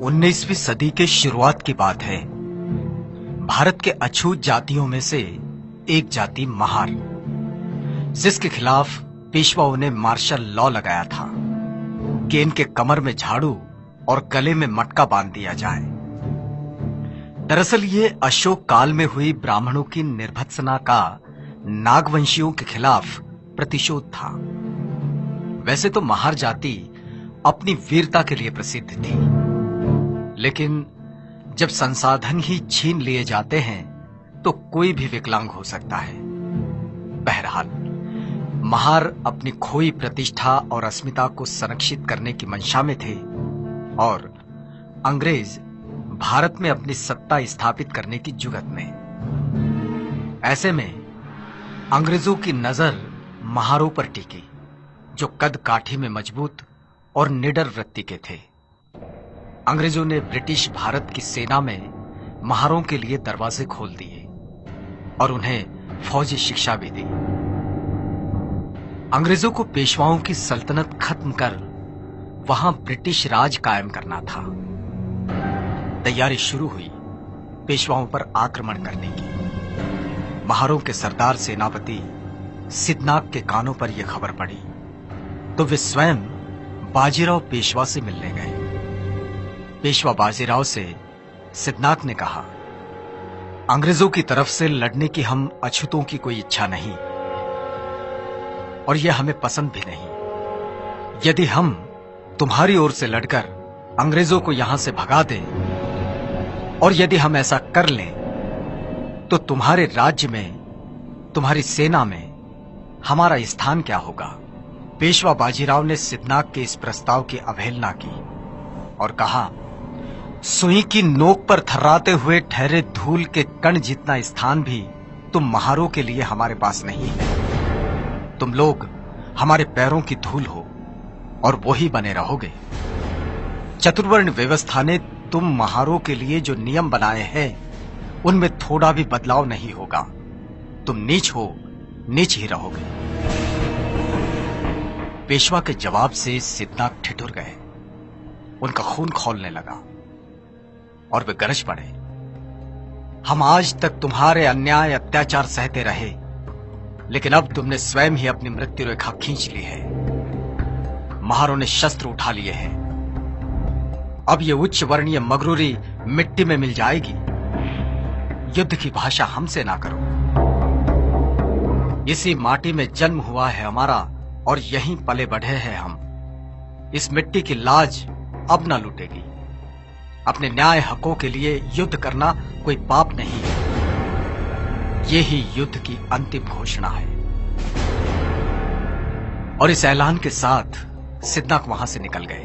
19वीं सदी के शुरुआत की बात है। भारत के अछूत जातियों में से एक जाति महार, जिसके खिलाफ पेशवाओं ने मार्शल लॉ लगाया था कि इनके कमर में झाड़ू और गले में मटका बांध दिया जाए। दरअसल ये अशोक काल में हुई ब्राह्मणों की निर्भत्सना का नागवंशियों के खिलाफ प्रतिशोध था। वैसे तो महार जाति अपनी वीरता के लिए प्रसिद्ध थी, लेकिन जब संसाधन ही छीन लिए जाते हैं तो कोई भी विकलांग हो सकता है। बहरहाल महार अपनी खोई प्रतिष्ठा और अस्मिता को संरक्षित करने की मंशा में थे और अंग्रेज भारत में अपनी सत्ता स्थापित करने की जुगत में। ऐसे में अंग्रेजों की नजर महारों पर टिकी, जो कद काठी में मजबूत और निडर वृत्ति के थे। अंग्रेजों ने ब्रिटिश भारत की सेना में महारों के लिए दरवाजे खोल दिए और उन्हें फौजी शिक्षा भी दी। अंग्रेजों को पेशवाओं की सल्तनत खत्म कर वहां ब्रिटिश राज कायम करना था। तैयारी शुरू हुई पेशवाओं पर आक्रमण करने की। महारों के सरदार सेनापति सिद्धनाथ के कानों पर यह खबर पड़ी तो वे स्वयं बाजीराव पेशवा से मिलने गए। पेशवा बाजीराव से सिद्धनाथ ने कहा, अंग्रेजों की तरफ से लड़ने की हम अछूतों की कोई इच्छा नहीं और यह हमें पसंद भी नहीं। यदि हम तुम्हारी ओर से लड़कर अंग्रेजों को यहां से भगा दें और यदि हम ऐसा कर लें तो तुम्हारे राज्य में, तुम्हारी सेना में हमारा स्थान क्या होगा? पेशवा बाजीराव ने सिद्धनाथ के इस प्रस्ताव की अवहेलना की और कहा, सुई की नोक पर थर्राते हुए ठहरे धूल के कण जितना स्थान भी तुम महारों के लिए हमारे पास नहीं है। तुम लोग हमारे पैरों की धूल हो और वो ही बने रहोगे। चतुर्वर्ण व्यवस्था ने तुम महारों के लिए जो नियम बनाए हैं उनमें थोड़ा भी बदलाव नहीं होगा। तुम नीच हो, नीच ही रहोगे। पेशवा के जवाब से सिद्धनाथ ठिठुर गए। उनका खून खौलने लगा और वे गरज पड़े, हम आज तक तुम्हारे अन्याय अत्याचार सहते रहे, लेकिन अब तुमने स्वयं ही अपनी मृत्यु रेखा खींच ली है। महारों ने शस्त्र उठा लिए हैं। अब ये उच्च वर्णीय मगरूरी मिट्टी में मिल जाएगी। युद्ध की भाषा हमसे ना करो। इसी माटी में जन्म हुआ है हमारा और यहीं पले बढ़े हैं हम। इस मिट्टी की लाज अब ना लूटेगी। अपने न्याय हकों के लिए युद्ध करना कोई पाप नहीं है। ये ही युद्ध की अंतिम घोषणा है। और इस ऐलान के साथ सिद्धनाथ वहां से निकल गए।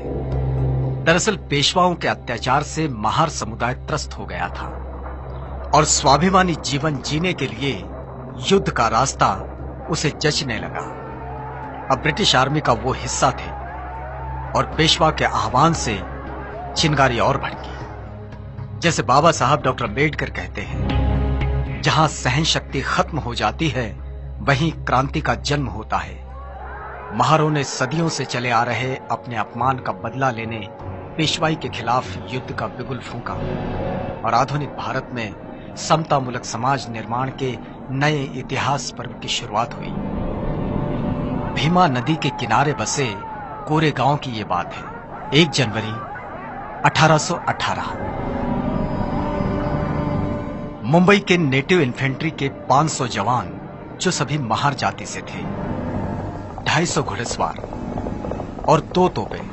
दरअसल पेशवाओं के अत्याचार से महार समुदाय त्रस्त हो गया था और स्वाभिमानी जीवन जीने के लिए युद्ध का रास्ता उसे जचने लगा। अब ब्रिटिश आर्मी का वो हिस्सा थे और पेशवा के आह्वान से चिंगारी और भड़की। जैसे बाबा साहब डॉक्टर अम्बेडकर कहते हैं, जहां सहन शक्ति खत्म हो जाती है वहीं क्रांति का जन्म होता है। महारों ने सदियों से चले आ रहे अपने अपमान का बदला लेने पेशवाई के खिलाफ युद्ध का बिगुल फूंका और आधुनिक भारत में समतामूलक समाज निर्माण के नए इतिहास पर्व की शुरुआत हुई। भीमा नदी के किनारे बसे कोरेगांव की ये बात है। 1 जनवरी 1818। मुंबई के नेटिव इन्फेंट्री के 500 जवान, जो सभी महार जाति से थे, 250 घुड़सवार और 2 तोपें,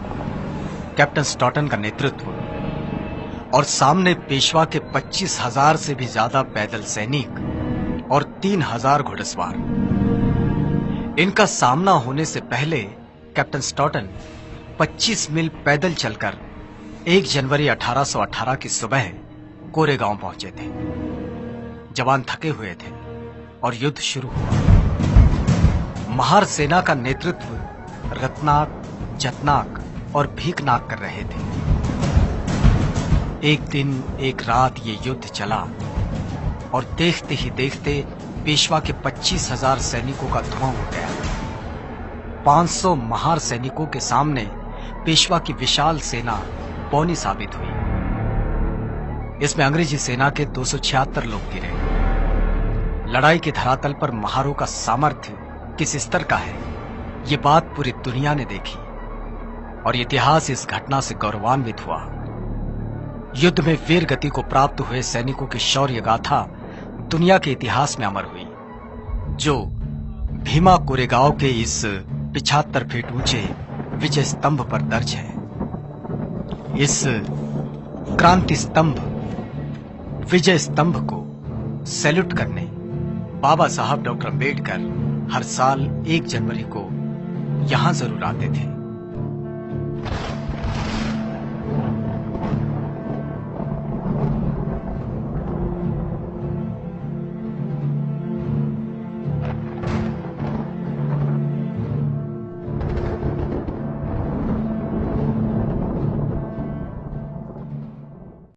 कैप्टन स्टॉटन का नेतृत्व और सामने पेशवा के 25,000 से भी ज्यादा पैदल सैनिक और 3,000 घुड़सवार। इनका सामना होने से पहले कैप्टन स्टॉटन 25 मील पैदल चलकर 1 जनवरी 1818 की सुबह कोरेगांव पहुंचे थे। जवान थके हुए थे और युद्ध शुरू हुआ। महार सेना का नेतृत्व रत्नाक, जतनाक और भीकनाक कर रहे थे। एक दिन एक रात ये युद्ध चला और देखते ही देखते पेशवा के 25,000 सैनिकों का धुआं उठ गया। 500 महार सैनिकों के सामने पेशवा की विशाल सेना पौनी साबित हुई। इसमें अंग्रेजी सेना के 276 लोग गिरे। लड़ाई के धरातल पर महारों का सामर्थ्य किस स्तर का है, ये बात पूरी दुनिया ने देखी और इतिहास इस घटना से गौरवान्वित हुआ। युद्ध में वीर गति को प्राप्त हुए सैनिकों की शौर्य गाथा दुनिया के इतिहास में अमर हुई, जो भीमा कोरेगांव के इस 75 फीट ऊंचे विजय स्तंभ पर दर्ज है। इस क्रांति स्तंभ, विजय स्तंभ को सैल्यूट करने बाबा साहब डॉक्टर अम्बेडकर हर साल 1 जनवरी को यहां जरूर आते थे।